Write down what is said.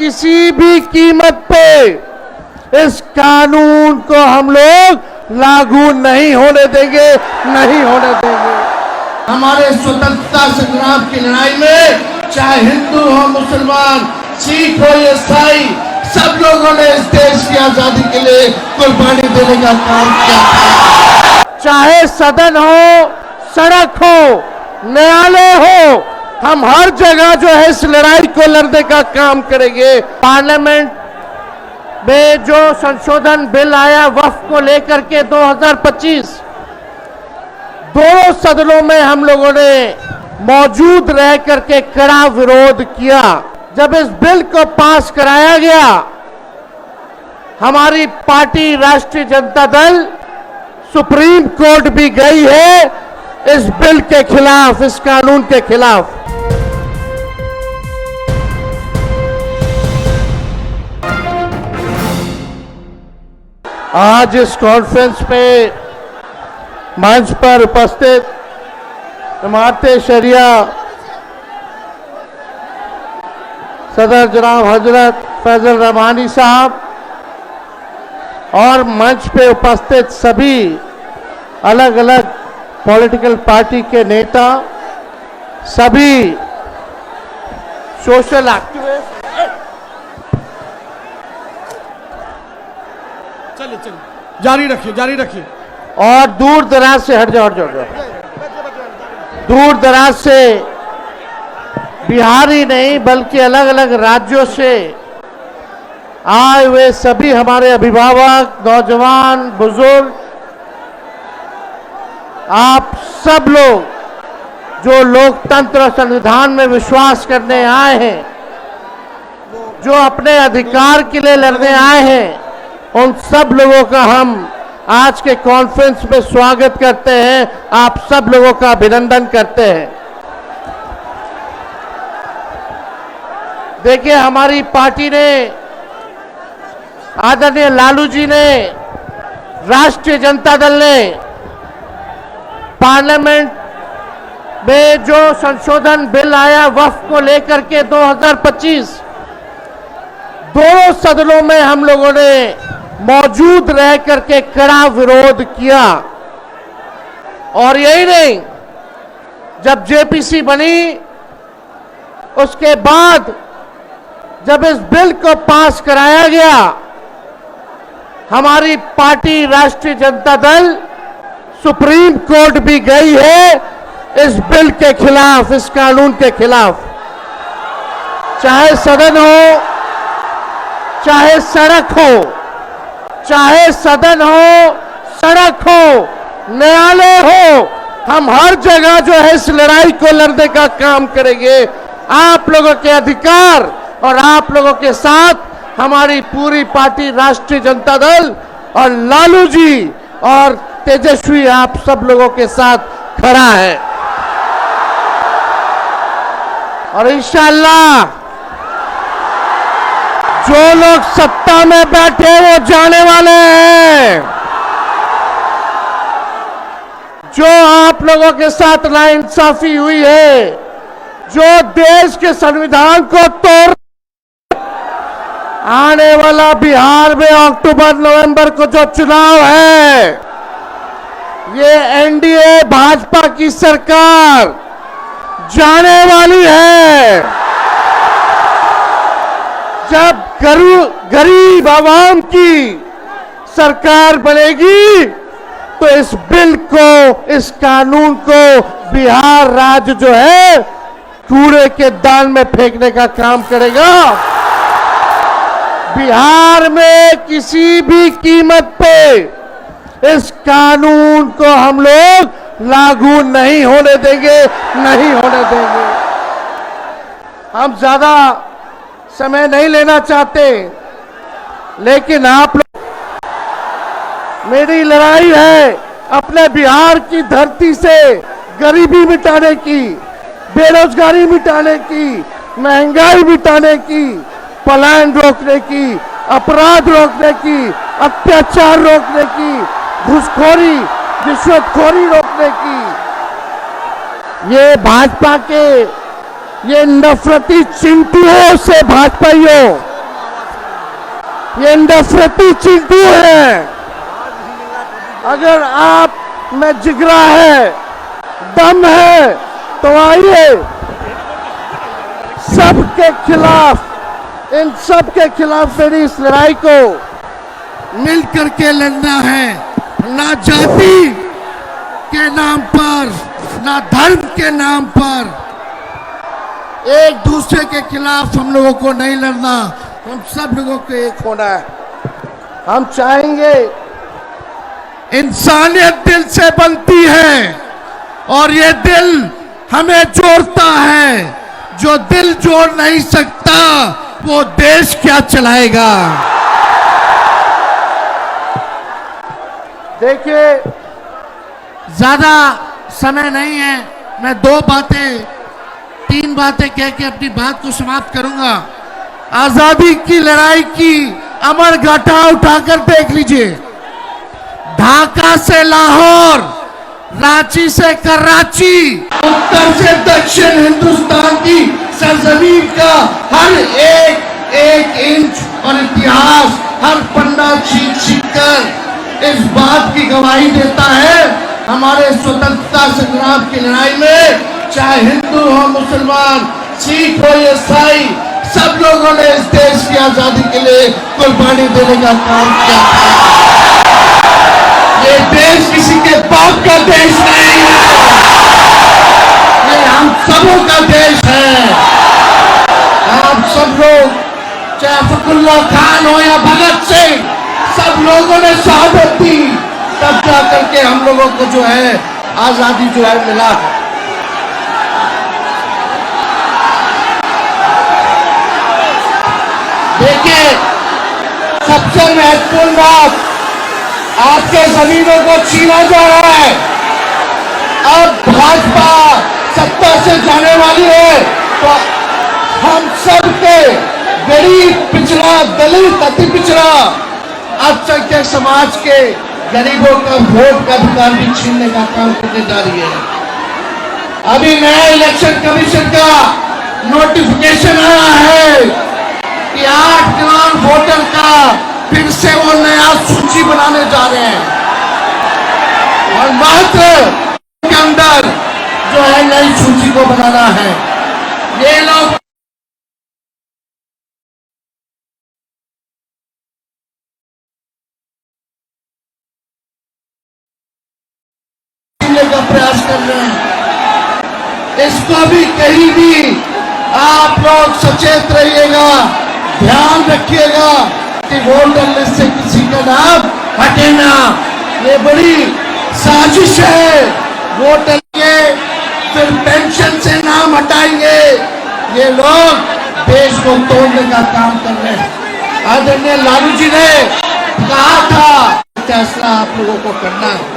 किसी भी कीमत पे इस कानून को हम लोग लागू नहीं होने देंगे, नहीं होने देंगे। हमारे स्वतंत्रता संग्राम की लड़ाई में चाहे हिंदू हो, मुसलमान, सिख हो, ईसाई, सब लोगों ने इस देश की आजादी के लिए कुर्बानी देने का काम किया। चाहे सदन हो, सड़क हो, न्यायालय हो, हम हर जगह जो है इस लड़ाई को लड़ने का काम करेंगे। पार्लियामेंट में जो संशोधन बिल आया वक्फ को लेकर के 2025, दोनों सदनों में हम लोगों ने मौजूद रह करके कड़ा विरोध किया। जब इस बिल को पास कराया गया, हमारी पार्टी राष्ट्रीय जनता दल सुप्रीम कोर्ट भी गई है इस बिल के खिलाफ, इस कानून के खिलाफ। आज इस कॉन्फ्रेंस पे मंच पर उपस्थित जमाते शरिया सदर जनाब हजरत फैजल रहमानी साहब और मंच पे उपस्थित सभी अलग अलग पॉलिटिकल पार्टी के नेता, सभी सोशल एक्टिविस्ट, चलिए जारी रखिए और दूर दराज से हट जाओ दूर दराज से बिहार ही नहीं बल्कि अलग अलग राज्यों से आए हुए सभी हमारे अभिभावक, नौजवान, बुजुर्ग, आप सब लोग जो लोकतंत्र और संविधान में विश्वास करने आए हैं, जो अपने अधिकार के लिए लड़ने आए हैं, उन सब लोगों का हम आज के कॉन्फ्रेंस में स्वागत करते हैं। आप सब लोगों का अभिनंदन करते हैं। देखिए, हमारी पार्टी ने, आदरणीय लालू जी ने, राष्ट्रीय जनता दल ने पार्लियामेंट में जो संशोधन बिल आया वक्फ को लेकर के 2025, दोनों सदनों में हम लोगों ने मौजूद रह करके कड़ा विरोध किया। और यही नहीं, जब जेपीसी बनी उसके बाद जब इस बिल को पास कराया गया, हमारी पार्टी राष्ट्रीय जनता दल सुप्रीम कोर्ट भी गई है इस बिल के खिलाफ, इस कानून के खिलाफ। चाहे सदन हो, चाहे सड़क हो, चाहे सदन हो, सड़क हो, न्यायालय हो, हम हर जगह जो है इस लड़ाई को लड़ने का काम करेंगे। आप लोगों के अधिकार और आप लोगों के साथ हमारी पूरी पार्टी राष्ट्रीय जनता दल और लालू जी और तेजस्वी आप सब लोगों के साथ खड़ा है। और इंशाअल्लाह जो लोग सत्ता में बैठे वो जाने वाले हैं। जो आप लोगों के साथ नाइंसाफी हुई है, जो देश के संविधान को तोड़, आने वाला बिहार में अक्टूबर नवंबर को जो चुनाव है, ये एनडीए भाजपा की सरकार जाने वाली है। जब गरीब आवाम की सरकार बनेगी तो इस बिल को, इस कानून को बिहार राज्य जो है कूड़े के दान में फेंकने का काम करेगा। बिहार में किसी भी कीमत पे इस कानून को हम लोग लागू नहीं होने देंगे, नहीं होने देंगे। हम ज्यादा समय नहीं लेना चाहते, लेकिन आप लोग, मेरी लड़ाई है अपने बिहार की धरती से गरीबी मिटाने की, बेरोजगारी मिटाने की, महंगाई मिटाने की, पलायन रोकने की, अपराध रोकने की, अत्याचार रोकने की, घूसखोरी, रिश्वतखोरी रोकने की। ये भाजपा के ये नफरती चिंटुओं से भाजपाइयों ये नफरती चिंटू है। अगर आप में जिगरा है, दम है, तो आइए सबके खिलाफ, इन सब के खिलाफ मेरी इस लड़ाई को मिलकर के लड़ना है। ना जाति के नाम पर, ना धर्म के नाम पर एक दूसरे के खिलाफ हम लोगों को नहीं लड़ना। हम सब लोगों को एक होना है। हम चाहेंगे, इंसानियत दिल से बनती है और ये दिल हमें जोड़ता है। जो दिल जोड़ नहीं सकता वो देश क्या चलाएगा। देखिए ज्यादा समय नहीं है, मैं 3 बातें कह के अपनी बात को समाप्त करूंगा। आजादी की लड़ाई की अमर गाथा उठाकर देख लीजिए। ढाका से लाहौर, रांची से कराची, उत्तर से दक्षिण हिंदुस्तान की सरजमीन का हर एक इंच और इतिहास, हर पन्ना छीन कर इस बात की गवाही देता है। हमारे स्वतंत्रता संग्राम की लड़ाई में चाहे हिंदू हो, मुसलमान, सिख हो, ईसाई, सब लोगों ने इस देश की आजादी के लिए कुर्बानी देने का काम किया। ये देश किसी के बाप का देश नहीं है, ये हम सबों का देश है। आप सब लोग, चाहे फखरुल्लाह खान हो या भगत सिंह, सब लोगों ने शहादत दी, तब जा करके हम लोगों को जो है आजादी जो है मिला है। देखिए, सबसे महत्वपूर्ण बात, आपके जमीनों को छीना जा रहा है। अब भाजपा सत्ता से जाने वाली है तो हम सब के गरीब, पिछड़ा, दलित, अति पिछड़ा, अल्पसंख्यक समाज के गरीबों का वोट का अधिकार भी छीनने का काम करने जा रही है। अभी नया इलेक्शन कमीशन का नोटिफिकेशन आया है कि 8 करोड़ वोटर का फिर से वो नया सूची बनाने जा रहे हैं और मात्र के अंदर जो है नई सूची को बनाना है। ये लोग का प्रयास कर रहे हैं। इसको भी कहीं भी आप लोग सचेत रहिएगा, ध्यान रखिएगा कि वोटर लिस्ट से किसी का नाम हटे ना। ये बड़ी साजिश है। वोटर के फिर पेंशन से नाम हटाएंगे। ये लोग देश को तोड़ने का काम कर रहे हैं। आदरणीय लालू जी ने कहा था फैसला आप लोगों को करना है।